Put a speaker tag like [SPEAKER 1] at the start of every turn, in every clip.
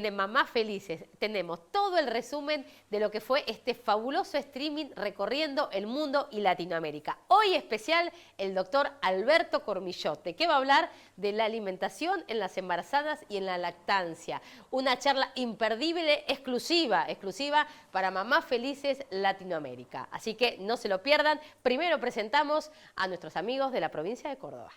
[SPEAKER 1] en Mamás Felices tenemos todo el resumen de lo que fue este fabuloso streaming recorriendo el mundo y Latinoamérica. Hoy especial el doctor Alberto Cormillote, que va a hablar de la alimentación en las embarazadas y en la lactancia. Una charla imperdible, exclusiva para Mamás Felices Latinoamérica. Así que no se lo pierdan. Primero presentamos a nuestros amigos de la provincia de Córdoba.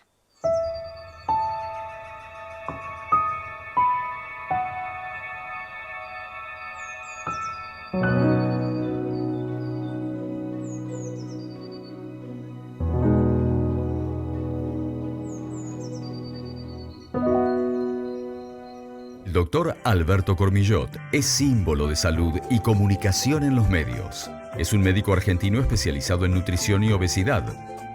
[SPEAKER 2] El doctor Alberto Cormillot es símbolo de salud y comunicación en los medios. Es un médico argentino especializado en nutrición y obesidad.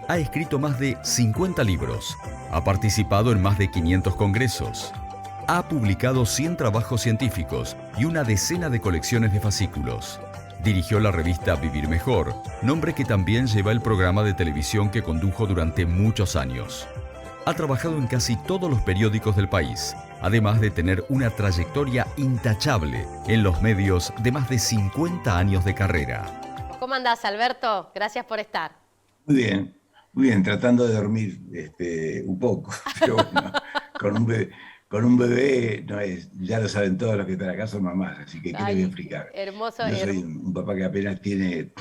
[SPEAKER 2] Ha escrito más de 50 libros. Ha participado en más de 500 congresos. Ha publicado 100 trabajos científicos y una decena de colecciones de fascículos. Dirigió la revista Vivir Mejor, nombre que también lleva el programa de televisión que condujo durante muchos años. Ha trabajado en casi todos los periódicos del país, además de tener una trayectoria intachable en los medios de más de 50 años de carrera.
[SPEAKER 1] ¿Cómo andás, Alberto? Gracias por estar.
[SPEAKER 3] Muy bien, tratando de dormir un poco, pero bueno, con un bebé no es, ya lo saben todos los que están acá, son mamás, así que ¿qué les voy a explicar?
[SPEAKER 1] Hermoso.
[SPEAKER 3] Yo soy un papá que apenas tiene,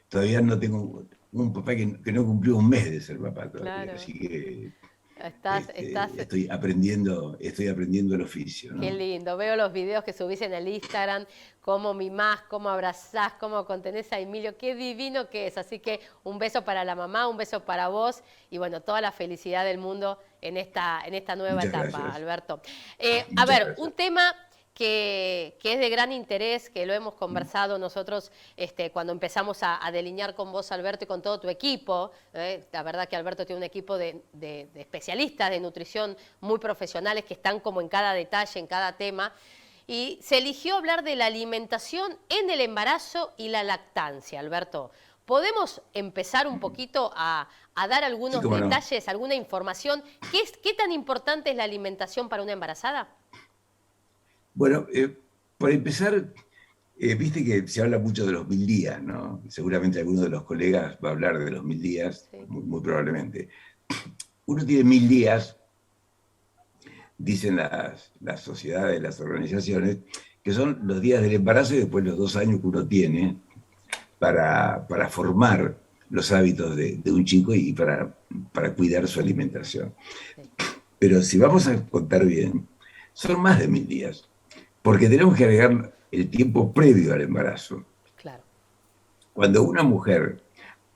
[SPEAKER 3] todavía no tengo un papá que no cumplió un mes de ser papá todavía,
[SPEAKER 1] Claro.
[SPEAKER 3] Así que
[SPEAKER 1] Estás...
[SPEAKER 3] estoy aprendiendo el oficio, ¿no?
[SPEAKER 1] Qué lindo, veo los videos que subís en el Instagram, cómo mimás, cómo abrazás, cómo contenés a Emilio, qué divino que es. Así que un beso para la mamá, un beso para vos y bueno, toda la felicidad del mundo en esta nueva
[SPEAKER 3] Muchas
[SPEAKER 1] etapa,
[SPEAKER 3] gracias.
[SPEAKER 1] Alberto.
[SPEAKER 3] Muchas gracias.
[SPEAKER 1] Un tema que es de gran interés, que lo hemos conversado nosotros cuando empezamos a delinear con vos, Alberto, y con todo tu equipo. La verdad que Alberto tiene un equipo de especialistas de nutrición muy profesionales que están como en cada detalle, en cada tema. Y se eligió hablar de la alimentación en el embarazo y la lactancia, Alberto. ¿Podemos empezar un poquito a dar algunos detalles, no? Alguna información? ¿Qué tan importante es la alimentación para una embarazada?
[SPEAKER 3] Bueno, para empezar, viste que se habla mucho de los 1000 días, ¿no? Seguramente alguno de los colegas va a hablar de los 1000 días, sí. Muy probablemente. Uno tiene 1000 días, dicen las sociedades, las organizaciones, que son los días del embarazo y después los 2 años que uno tiene para formar los hábitos de un chico y para cuidar su alimentación. Sí. Pero si vamos a contar bien, son más de 1000 días. Porque tenemos que agregar el tiempo previo al embarazo.
[SPEAKER 1] Claro.
[SPEAKER 3] Cuando una mujer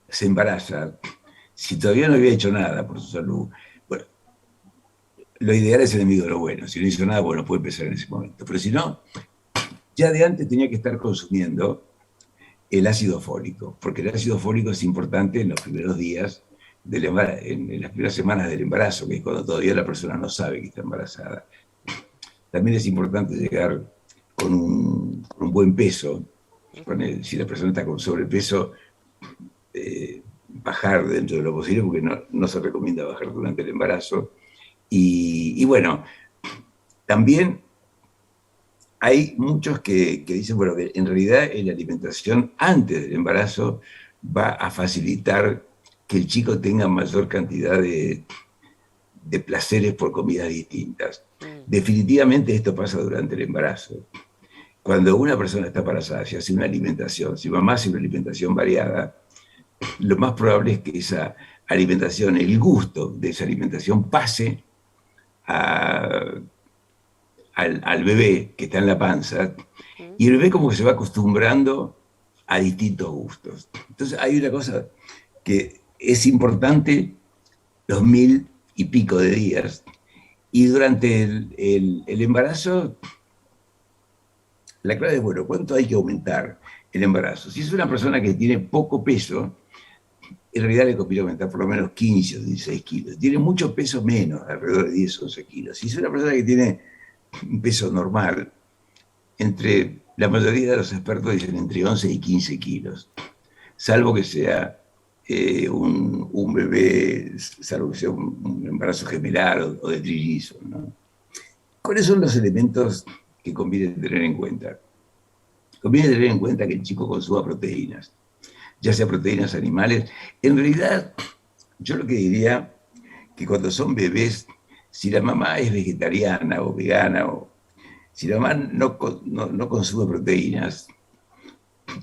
[SPEAKER 3] se embaraza, si todavía no había hecho nada por su salud, bueno, lo ideal es el enemigo de lo bueno. Si no hizo nada, bueno, puede empezar en ese momento. Pero si no, ya de antes tenía que estar consumiendo el ácido fólico, porque el ácido fólico es importante en los primeros días, en las primeras semanas del embarazo, que es cuando todavía la persona no sabe que está embarazada. También es importante llegar con un buen peso. Si la persona está con sobrepeso, bajar dentro de lo posible, porque no se recomienda bajar durante el embarazo. Y bueno, también hay muchos que dicen, bueno, que en realidad la alimentación antes del embarazo va a facilitar que el chico tenga mayor cantidad de placeres por comidas distintas. Definitivamente esto pasa durante el embarazo. Cuando una persona está embarazada, si hace una alimentación, si mamá hace una alimentación variada, lo más probable es que esa alimentación, el gusto de esa alimentación pase al bebé que está en la panza, y el bebé como que se va acostumbrando a distintos gustos. Entonces hay una cosa que es importante, los 1000 y pico de días, y durante el embarazo, la clave es, bueno, ¿cuánto hay que aumentar el embarazo? Si es una persona que tiene poco peso, en realidad le conviene aumentar por lo menos 15 o 16 kilos. Tiene mucho peso menos, alrededor de 10 o 11 kilos. Si es una persona que tiene un peso normal, la mayoría de los expertos dicen entre 11 y 15 kilos, salvo que sea un bebé, salvo que sea un embarazo gemelar o de trillizo, ¿no? ¿Cuáles son los elementos que conviene tener en cuenta. Conviene tener en cuenta que el chico consuma proteínas, ya sea proteínas animales. En realidad, yo lo que diría que cuando son bebés, si la mamá es vegetariana o vegana, o si la mamá no consume proteínas,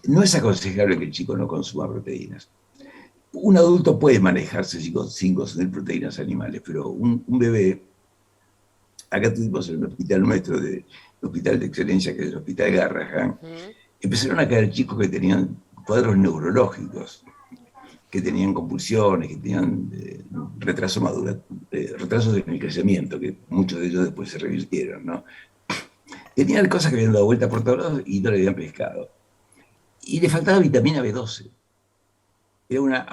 [SPEAKER 3] no es aconsejable que el chico no consuma proteínas. Un adulto puede manejarse sin consumir proteínas animales, pero un bebé, acá tuvimos en el hospital nuestro, el hospital de excelencia, que es el Hospital Garrahan, empezaron a caer chicos que tenían cuadros neurológicos, que tenían convulsiones, que tenían retrasos en el crecimiento, que muchos de ellos después se revirtieron, ¿no? Tenían cosas que habían dado vuelta por todos lados y no le habían pescado. Y le faltaba vitamina B12. Era una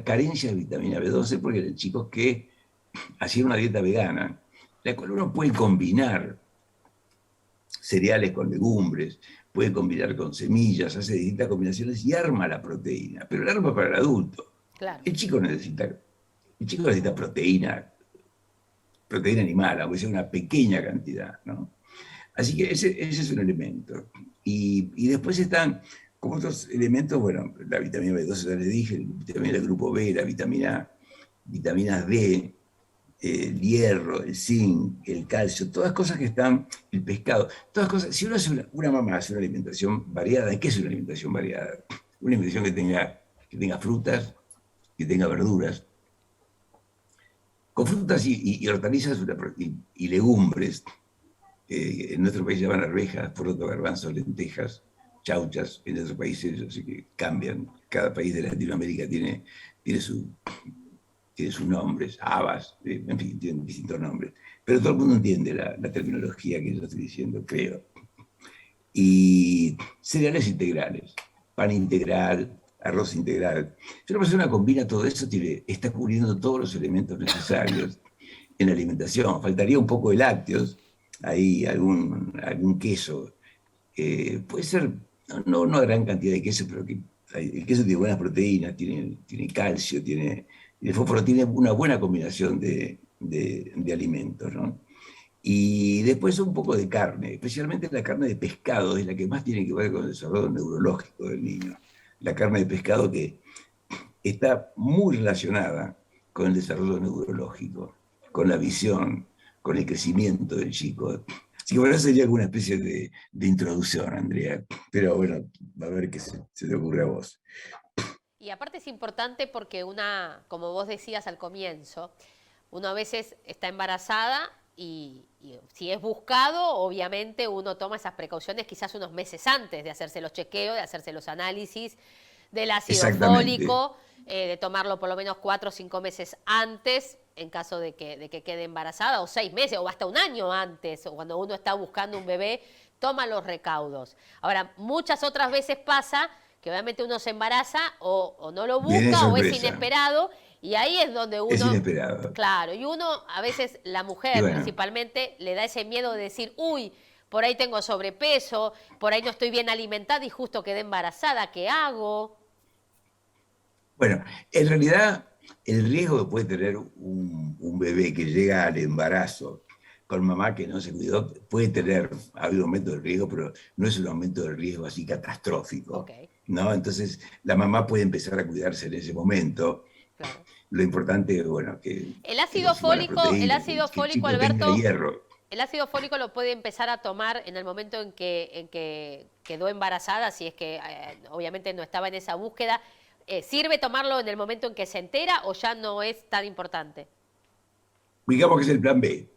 [SPEAKER 3] carencia de vitamina B12 porque eran chicos que hacían una dieta vegana, la cual uno puede combinar cereales con legumbres, puede combinar con semillas, hace distintas combinaciones y arma la proteína, pero la arma para el adulto. Claro. El chico necesita proteína animal, aunque sea una pequeña cantidad, ¿no? Así que ese es un elemento. Y después están como otros elementos, bueno, la vitamina B12 ya le dije, la vitamina del grupo B, la vitamina D, el hierro, el zinc, el calcio, todas cosas que están, el pescado, todas cosas. Si uno hace una mamá hace una alimentación variada, ¿qué es una alimentación variada? Una alimentación que tenga frutas, que tenga verduras, con frutas y hortalizas y legumbres. En nuestro país se llaman arvejas, poroto, garbanzos, lentejas, chauchas. En otros países, así que cambian. Cada país de Latinoamérica tiene sus nombres, habas, en fin, tienen distintos nombres. Pero todo el mundo entiende la terminología que yo estoy diciendo, creo. Y cereales integrales, pan integral, arroz integral. Si una persona combina todo eso, está cubriendo todos los elementos necesarios en la alimentación. Faltaría un poco de lácteos, ahí algún queso. Puede ser, no una gran cantidad de queso, pero que el queso tiene buenas proteínas, tiene calcio, el fósforo, tiene una buena combinación de alimentos, ¿no? Y después un poco de carne, especialmente la carne de pescado, es la que más tiene que ver con el desarrollo neurológico del niño. La carne de pescado que está muy relacionada con el desarrollo neurológico, con la visión, con el crecimiento del chico. Así que bueno, sería alguna especie de introducción, Andrea. Pero bueno, a ver qué se te ocurre a vos.
[SPEAKER 1] Y aparte es importante porque como vos decías al comienzo, uno a veces está embarazada y si es buscado, obviamente uno toma esas precauciones quizás unos meses antes de hacerse los chequeos, de hacerse los análisis del ácido fólico, de tomarlo por lo menos 4 o 5 meses antes, en caso de que quede embarazada, o 6 meses, o hasta un año antes, o cuando uno está buscando un bebé, toma los recaudos. Ahora, muchas otras veces pasa que obviamente uno se embaraza o no lo busca o es inesperado, y ahí es donde uno...
[SPEAKER 3] Es inesperado.
[SPEAKER 1] Claro, y uno, a veces la mujer principalmente, le da ese miedo de decir, uy, por ahí tengo sobrepeso, por ahí no estoy bien alimentada y justo quedé embarazada, ¿qué hago?
[SPEAKER 3] Bueno, en realidad el riesgo que puede tener un bebé que llega al embarazo con mamá que no se cuidó, ha habido un aumento del riesgo, pero no es un aumento del riesgo así catastrófico.
[SPEAKER 1] Okay.
[SPEAKER 3] ¿No? Entonces la mamá puede empezar a cuidarse en ese momento. Claro. Lo importante es, bueno, que...
[SPEAKER 1] El ácido fólico, Alberto, el ácido fólico lo puede empezar a tomar en el momento en que quedó embarazada, si es que obviamente no estaba en esa búsqueda. ¿Sirve tomarlo en el momento en que se entera o ya no es tan importante?
[SPEAKER 3] Digamos que es el plan B.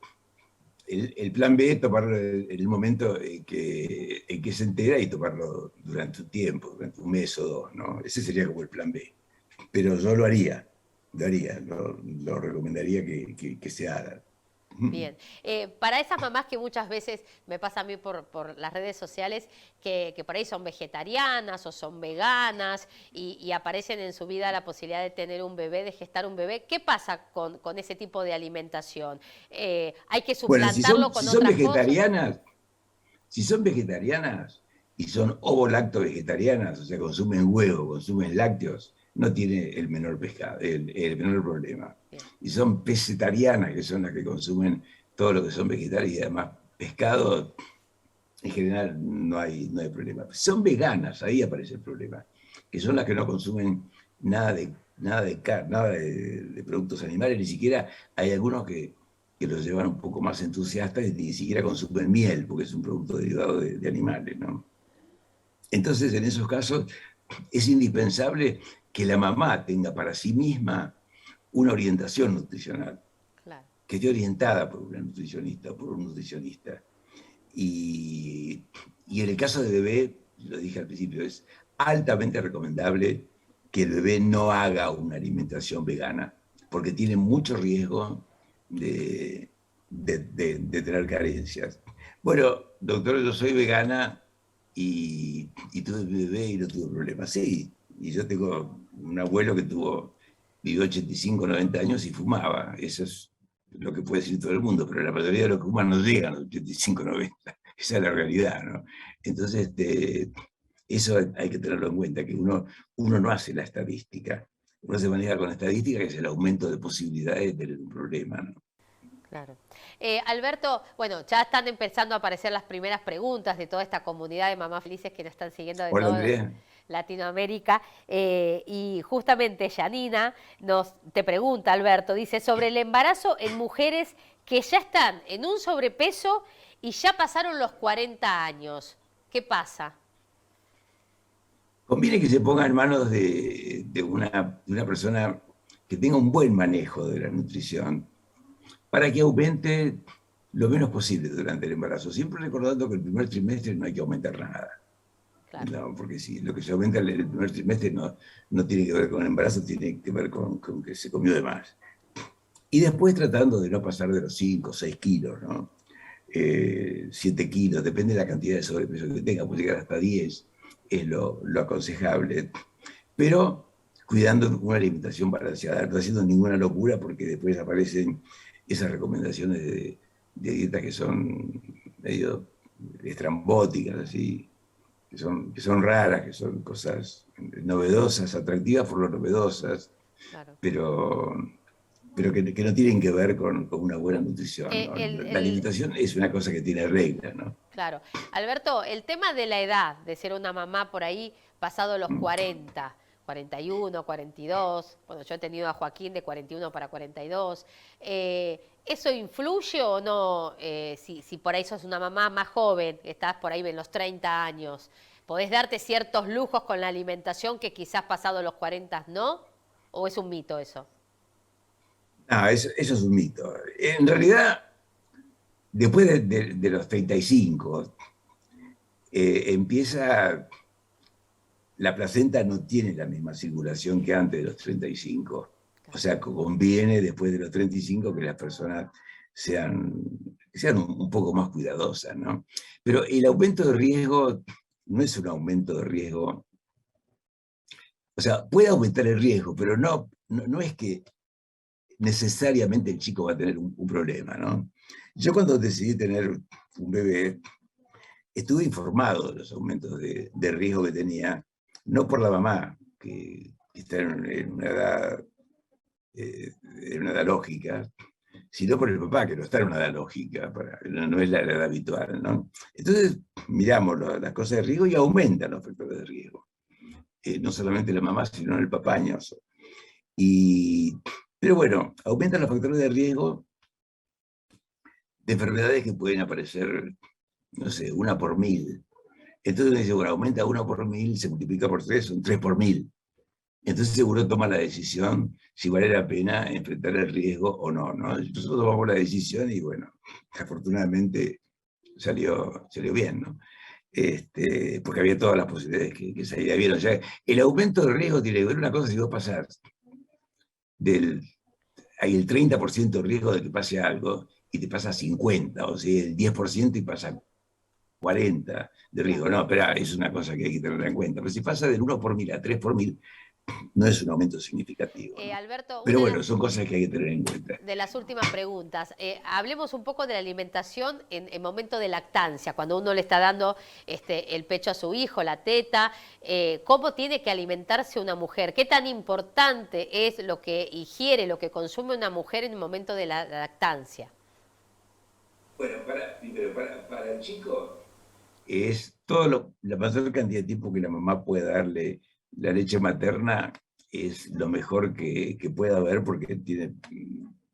[SPEAKER 3] El plan B es tomarlo en el momento en que se entera y tomarlo durante un tiempo, durante un mes o 2, ¿no? Ese sería como el plan B. Pero yo lo haría, lo recomendaría que se haga.
[SPEAKER 1] Bien. Para esas mamás que muchas veces me pasa a mí por las redes sociales, que por ahí son vegetarianas o son veganas y aparecen en su vida la posibilidad de tener un bebé, de gestar un bebé, ¿qué pasa con ese tipo de alimentación? ¿Hay que suplantarlo con otras cosas?
[SPEAKER 3] Si son vegetarianas y son ovo-lacto-vegetarianas, o sea, consumen huevo, consumen lácteos, no tiene el menor problema. Bien. Y son pescetarianas, que son las que consumen todo lo que son vegetales y además pescado, en general no hay problema. Son veganas, ahí aparece el problema, que son las que no consumen nada de productos animales, ni siquiera hay algunos que los llevan un poco más entusiastas y ni siquiera consumen miel, porque es un producto derivado de animales, ¿no? Entonces, en esos casos, es indispensable que la mamá tenga para sí misma una orientación nutricional,
[SPEAKER 1] Claro.
[SPEAKER 3] que esté orientada por una nutricionista o por un nutricionista. Y, y en el caso de bebé, lo dije al principio, es altamente recomendable que el bebé no haga una alimentación vegana, porque tiene mucho riesgo de tener carencias. Bueno, doctor, yo soy vegana y tuve bebé y no tuve problemas. Sí, y yo tengo un abuelo que vivió 85, 90 años y fumaba. Eso es lo que puede decir todo el mundo, pero la mayoría de los que fuman no llegan a los 85, 90. Esa es la realidad, ¿no? Entonces, eso hay que tenerlo en cuenta, que uno no hace la estadística. Uno se maneja con la estadística, que es el aumento de posibilidades de tener un problema, ¿no?
[SPEAKER 1] Claro. Alberto, bueno, ya están empezando a aparecer las primeras preguntas de toda esta comunidad de mamás felices que nos están siguiendo de
[SPEAKER 3] Hola,
[SPEAKER 1] toda
[SPEAKER 3] Andrea.
[SPEAKER 1] Latinoamérica. Y justamente Janina te pregunta, Alberto, dice, sobre el embarazo en mujeres que ya están en un sobrepeso y ya pasaron los 40 años. ¿Qué pasa?
[SPEAKER 3] Conviene que se ponga en manos de una persona que tenga un buen manejo de la nutrición para que aumente lo menos posible durante el embarazo, siempre recordando que el primer trimestre no hay que aumentar nada.
[SPEAKER 1] Claro.
[SPEAKER 3] No, porque si lo que se aumenta en el primer trimestre no tiene que ver con el embarazo, tiene que ver con que se comió de más. Y después tratando de no pasar de los 5 o 6 kilos, ¿no? 7 kilos, depende de la cantidad de sobrepeso que tenga, puede llegar hasta 10, es lo aconsejable. Pero cuidando una alimentación balanceada, no haciendo ninguna locura porque después aparecen esas recomendaciones de dieta que son medio estrambóticas, así, que son raras, que son cosas novedosas, atractivas por lo novedosas,
[SPEAKER 1] Claro.
[SPEAKER 3] pero, que no tienen que ver con una buena nutrición,
[SPEAKER 1] Eh,
[SPEAKER 3] ¿no?
[SPEAKER 1] el,
[SPEAKER 3] La
[SPEAKER 1] el,
[SPEAKER 3] alimentación es una cosa que tiene reglas, ¿no?
[SPEAKER 1] Claro. Alberto, el tema de la edad, de ser una mamá por ahí pasado los 40, 41, 42, bueno, yo he tenido a Joaquín de 41 para 42, ¿eso influye o no? Si por ahí sos una mamá más joven, estás por ahí en los 30 años, ¿podés darte ciertos lujos con la alimentación que quizás pasado los 40 no? ¿O es un mito eso?
[SPEAKER 3] No, eso es un mito. En realidad, después de los 35, empieza, la placenta no tiene la misma circulación que antes de los 35. O
[SPEAKER 1] Claro.
[SPEAKER 3] sea, conviene después de los 35 que las personas sean, sean un poco más cuidadosas, ¿no? Pero el aumento de riesgo no es un aumento de riesgo. O sea, puede aumentar el riesgo, pero no es que necesariamente el chico va a tener un problema, ¿no? Yo cuando decidí tener un bebé, estuve informado de los aumentos de riesgo que tenía, no por la mamá, que está en una edad lógica, sino por el papá, que no está en una edad lógica, no es la edad habitual, ¿no? Entonces, miramos las cosas de riesgo y aumentan los factores de riesgo. No solamente la mamá, sino el papá añoso. Pero bueno, aumentan los factores de riesgo de enfermedades que pueden aparecer, no sé, 1 por 1000. Entonces uno dice, bueno, aumenta 1 por 1000, se multiplica por 3, son 3 por 1000. Entonces seguro toma la decisión si vale la pena enfrentar el riesgo o no, ¿no? Nosotros tomamos la decisión y bueno, afortunadamente salió bien, ¿no? Porque había todas las posibilidades que salía bien. O sea, el aumento de riesgo tiene que ver una cosa si vos pasás del, hay el 30% de riesgo de que pase algo y te pasa 50, o sea, el 10% y pasa 40 de
[SPEAKER 1] Claro.
[SPEAKER 3] riesgo. No, espera, es una cosa que hay que tener en cuenta. Pero si pasa del 1 por 1000 a 3 por 1000, no es un aumento significativo, ¿no?
[SPEAKER 1] Alberto,
[SPEAKER 3] Pero
[SPEAKER 1] una
[SPEAKER 3] bueno, son cosas que hay que tener en cuenta.
[SPEAKER 1] de las últimas preguntas. Hablemos un poco de la alimentación en momento de lactancia, cuando uno le está dando el pecho a su hijo, la teta. ¿Cómo tiene que alimentarse una mujer? ¿Qué tan importante es lo que ingiere, lo que consume una mujer en el momento de la lactancia?
[SPEAKER 3] Bueno, primero, para el chico, es la mayor cantidad de tiempo que la mamá puede darle la leche materna es lo mejor que pueda haber porque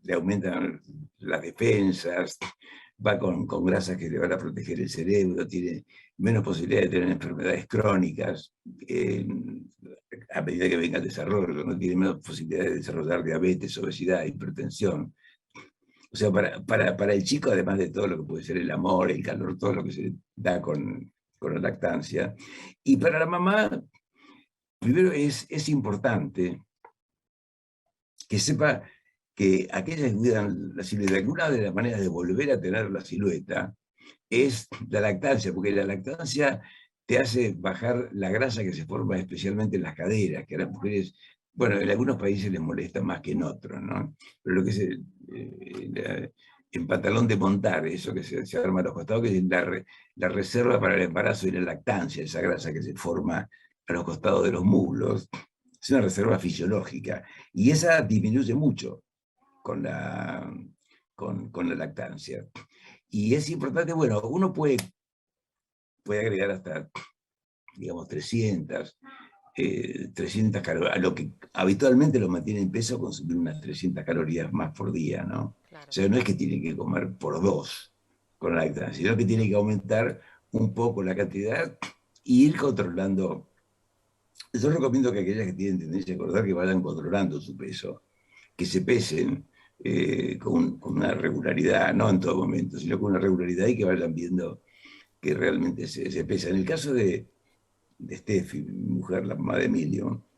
[SPEAKER 3] le aumentan las defensas, va con grasas que le van a proteger el cerebro, tiene menos posibilidad de tener enfermedades crónicas, a medida que venga el desarrollo, no tiene menos posibilidad de desarrollar diabetes, obesidad, hipertensión. O sea, para el chico, además de todo lo que puede ser el amor, el calor, todo lo que se da con la lactancia. Y para la mamá, primero es importante que sepa que aquellas que cuidan la silueta, que una de las maneras de volver a tener la silueta es la lactancia, porque la lactancia te hace bajar la grasa que se forma especialmente en las caderas, que a las mujeres, bueno, en algunos países les molesta más que en otros, ¿no? Pero lo que es el pantalón de montar, eso que se arma a los costados, que es la reserva para el embarazo y la lactancia, esa grasa que se forma a los costados de los muslos, es una reserva fisiológica, y esa disminuye mucho con con la lactancia. Y es importante, bueno, uno puede agregar hasta, digamos, 300 calorías, a lo que habitualmente lo mantiene en peso, consumir unas 300 calorías más por día, ¿no?
[SPEAKER 1] Claro.
[SPEAKER 3] O sea, no es que tiene que comer por dos con la lactancia, sino que tiene que aumentar un poco la cantidad e ir controlando. Yo recomiendo que aquellas que tienen tendencia a engordar que vayan controlando su peso, que se pesen con una regularidad, no en todo momento, sino con una regularidad y que vayan viendo que realmente se pesa. En el caso de Steffi, mi mujer, la mamá de Emilio,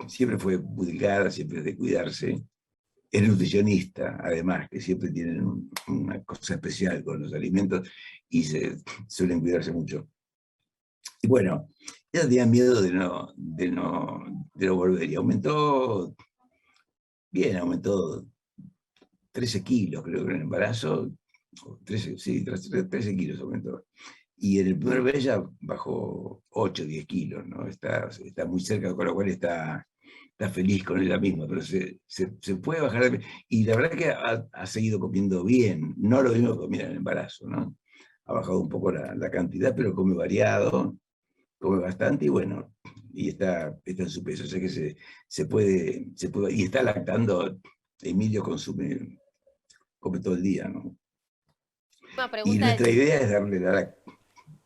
[SPEAKER 3] siempre fue muy delgada, siempre de cuidarse. Es nutricionista, además, que siempre tienen una cosa especial con los alimentos y suelen cuidarse mucho. Y bueno, ella tenía miedo de no volver y aumentó 13 kilos, creo que en el embarazo, 13, sí, 13 kilos aumentó. Y en el primer mes ya bajó 8, 10 kilos, ¿no? Está muy cerca, con lo cual está feliz con ella misma, pero se puede bajar. Y la verdad es que ha seguido comiendo bien, no lo mismo que comía en el embarazo, ¿no? Ha bajado un poco la cantidad, pero come variado, come bastante y bueno, y está en su peso, o sea que se puede, y está lactando. Emilio come todo el día, ¿no?
[SPEAKER 1] Una
[SPEAKER 3] Y
[SPEAKER 1] pregunta
[SPEAKER 3] nuestra idea es darle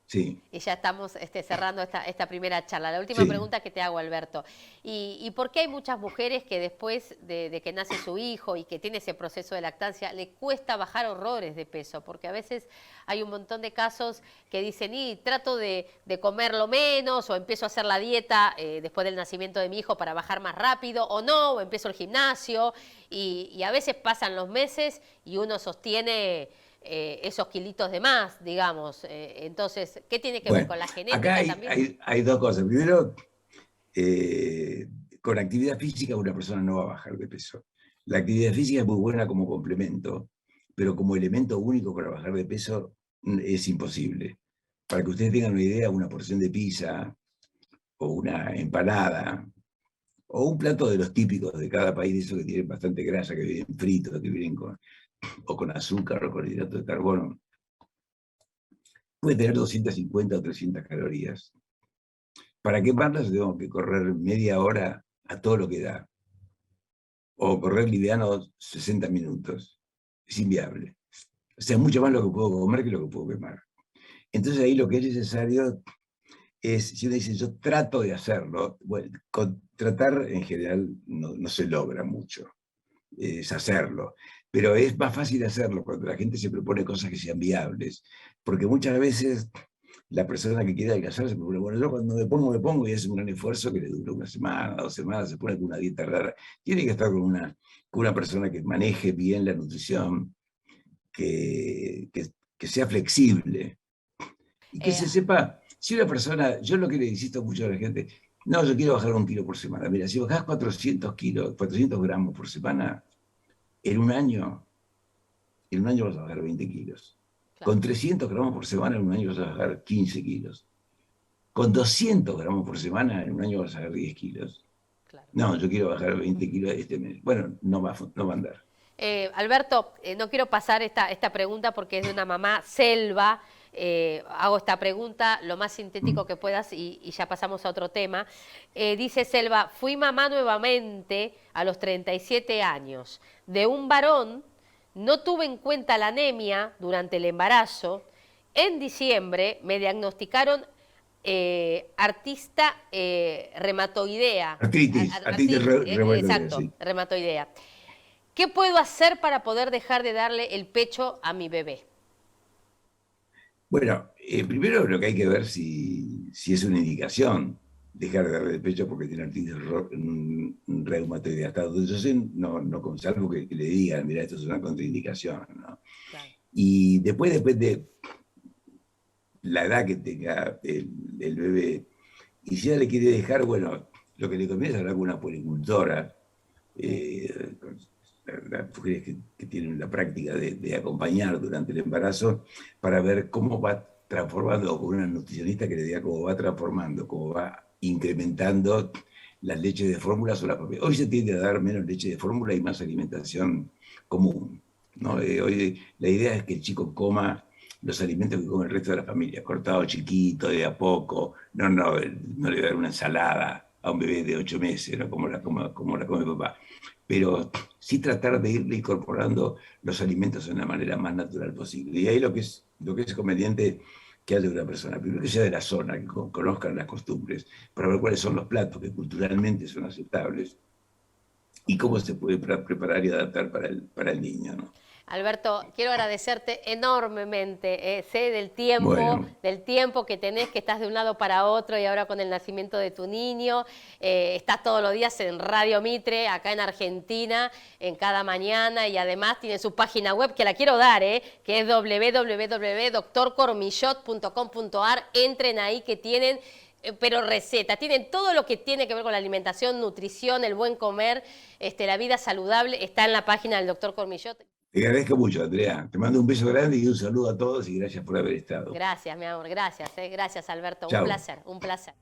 [SPEAKER 3] sí,
[SPEAKER 1] y ya estamos cerrando esta primera charla. La última
[SPEAKER 3] sí.
[SPEAKER 1] pregunta que te hago, Alberto. ¿Y por qué hay muchas mujeres que después de que nace su hijo y que tiene ese proceso de lactancia, le cuesta bajar horrores de peso? Porque a veces hay un montón de casos que dicen, y trato de comerlo menos, o empiezo a hacer la dieta después del nacimiento de mi hijo para bajar más rápido, o no, o empiezo el gimnasio, y a veces pasan los meses y uno sostiene esos kilitos de más, digamos. Entonces, ¿qué tiene que ver
[SPEAKER 3] Bueno,
[SPEAKER 1] con la
[SPEAKER 3] acá
[SPEAKER 1] genética
[SPEAKER 3] hay,
[SPEAKER 1] también?
[SPEAKER 3] hay, hay dos cosas. Primero, con actividad física una persona no va a bajar de peso. La actividad física es muy buena como complemento, pero como elemento único para bajar de peso es imposible. Para que ustedes tengan una idea, una porción de pizza o una empanada o un plato de los típicos de cada país, esos que tienen bastante grasa, que vienen fritos, que vienen o con azúcar o con hidratos de carbono, puede tener 250 o 300 calorías. Para quemarlas tengo que correr media hora a todo lo que da, o correr liviano 60 minutos. Es inviable. O sea, mucho más lo que puedo comer que lo que puedo quemar. Entonces ahí lo que es necesario es, si uno dice, yo trato de hacerlo, bueno, tratar en general no se logra mucho, es hacerlo, pero es más fácil hacerlo cuando la gente se propone cosas que sean viables, porque muchas veces la persona que quiere adelgazar se propone, bueno, yo cuando me pongo y hace un gran esfuerzo que le dura una semana, 2 semanas, se pone con una dieta rara, tiene que estar con una persona que maneje bien la nutrición, que sea flexible y que
[SPEAKER 1] Eh,
[SPEAKER 3] se sepa, si una persona, yo lo que le insisto mucho a la gente, no, yo quiero bajar 1 kilo por semana. Mira, si bajás 400 kilos, 400 gramos por semana, en un año, vas a bajar 20 kilos.
[SPEAKER 1] claro,
[SPEAKER 3] Con 300 gramos por semana, en un año vas a bajar 15 kilos. Con 200 gramos por semana, en un año vas a bajar 10 kilos.
[SPEAKER 1] claro.
[SPEAKER 3] No, yo quiero bajar 20 kilos este mes. Bueno, no va a andar.
[SPEAKER 1] Alberto, no quiero pasar esta pregunta porque es de una mamá selva hago esta pregunta lo más sintético que puedas y ya pasamos a otro tema. Dice Selva, fui mamá nuevamente a los 37 años de un varón, no tuve en cuenta la anemia durante el embarazo. En diciembre me diagnosticaron reumatoidea.
[SPEAKER 3] Artritis reumatoidea,
[SPEAKER 1] Exacto,
[SPEAKER 3] sí.
[SPEAKER 1] reumatoidea. ¿Qué puedo hacer para poder dejar de darle el pecho a mi bebé?
[SPEAKER 3] Bueno, primero lo que hay que ver si es una indicación dejar de darle el pecho porque tiene artritis reumatoidea. Hasta donde yo sé, no, salvo que le digan, mira, esto es una contraindicación, ¿no?
[SPEAKER 1] Claro.
[SPEAKER 3] Y después depende la edad que tenga el bebé. Y si ella le quiere dejar, bueno, lo que le conviene es hablar con una puericultora, las mujeres que tienen la práctica de acompañar durante el embarazo, para ver cómo va transformando, o con una nutricionista que le diga cómo va transformando, cómo va incrementando las leches de fórmula o la propia. Hoy se tiende a dar menos leche de fórmula y más alimentación común, ¿no? Hoy la idea es que el chico coma los alimentos que come el resto de la familia, cortado chiquito, de a poco, no le voy a dar una ensalada a un bebé de 8 meses, ¿no? como la come papá, pero sí tratar de irle incorporando los alimentos de una manera más natural posible. Y ahí lo que es conveniente que haya una persona, primero que sea de la zona, que conozcan las costumbres, para ver cuáles son los platos que culturalmente son aceptables y cómo se puede preparar y adaptar para el niño, ¿no?
[SPEAKER 1] Alberto, quiero agradecerte enormemente. Sé del
[SPEAKER 3] Bueno,
[SPEAKER 1] tiempo que tenés, que estás de un lado para otro y ahora con el nacimiento de tu niño. Estás todos los días en Radio Mitre, acá en Argentina, en cada mañana, y además tiene su página web, que la quiero dar, que es www.doctorcormillot.com.ar. Entren ahí, que tienen pero recetas, tienen todo lo que tiene que ver con la alimentación, nutrición, el buen comer, la vida saludable, está en la página del Dr. Cormillot.
[SPEAKER 3] te agradezco mucho, Andrea. Te mando un beso grande y un saludo a todos y gracias por haber estado.
[SPEAKER 1] Gracias, mi amor, gracias, gracias, Alberto.
[SPEAKER 3] Chao.
[SPEAKER 1] Un placer.